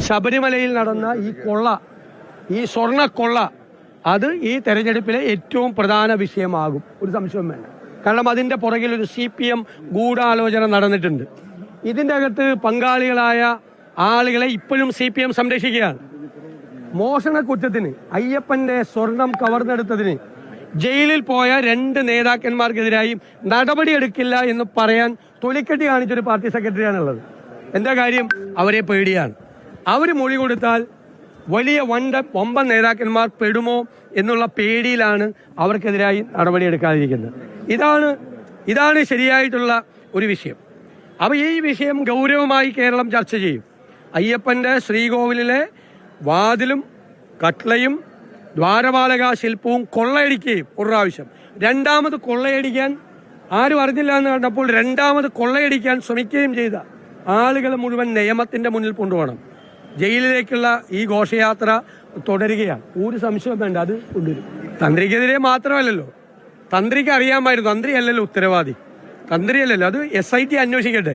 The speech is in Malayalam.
ശബരിമലയിൽ നടന്ന ഈ സ്വർണ്ണക്കൊള്ള അത് ഈ തെരഞ്ഞെടുപ്പിലെ ഏറ്റവും പ്രധാന വിഷയമാകും, ഒരു സംശയവും വേണ്ട. കാരണം അതിൻ്റെ പുറകിൽ ഒരു CPM ഗൂഢാലോചന നടന്നിട്ടുണ്ട്. ഇതിൻ്റെ അകത്ത് പങ്കാളികളായ ആളുകളെ ഇപ്പോഴും CPM സംരക്ഷിക്കുകയാണ്. മോഷണ കുറ്റത്തിന്, അയ്യപ്പൻ്റെ സ്വർണം കവർന്നെടുത്തതിന് ജയിലിൽ പോയ 2 നേതാക്കന്മാർക്കെതിരായും നടപടിയെടുക്കില്ല എന്ന് പറയാൻ തൊലിക്കെട്ടി കാണിച്ചൊരു പാർട്ടി സെക്രട്ടറിയാണുള്ളത്. എന്താ കാര്യം? അവരെ പേടിയാണ്. അവർ മൊഴി കൊടുത്താൽ വലിയ വമ്പൻ നേതാക്കന്മാർ പെടുമോ എന്നുള്ള പേടിയിലാണ് അവർക്കെതിരായി നടപടിയെടുക്കാതിരിക്കുന്നത്. ഇതാണ് ശരിയായിട്ടുള്ള ഒരു വിഷയം. അപ്പോൾ ഈ വിഷയം ഗൗരവമായി കേരളം ചർച്ച ചെയ്യും. അയ്യപ്പൻ്റെ ശ്രീകോവിലിലെ വാതിലും കട്ട്ളയും ദ്വാരപാലക ശില്പവും കൊള്ളയടിക്കുകയും ഒരു പ്രാവശ്യം, രണ്ടാമത് കൊള്ളയടിക്കാൻ ആരും അറിഞ്ഞില്ല എന്ന് കണ്ടപ്പോൾ രണ്ടാമത് കൊള്ളയടിക്കാൻ ശ്രമിക്കുകയും ചെയ്ത ആളുകൾ മുഴുവൻ നിയമത്തിൻ്റെ മുന്നിൽ കൊണ്ടുപോകണം. ജയിലിലേക്കുള്ള ഈ ഘോഷയാത്ര തുടരുകയാണ്, ഒരു സംശയം വേണ്ട, അത് കൊണ്ടുവരും. തന്ത്രിക്കെതിരെ മാത്രമല്ലല്ലോ, തന്ത്രിക്ക് അറിയാമായിരുന്നു, തന്ത്രിയല്ലല്ലോ ഉത്തരവാദി, തന്ത്രിയല്ലല്ലോ, അത് SIT അന്വേഷിക്കട്ടെ.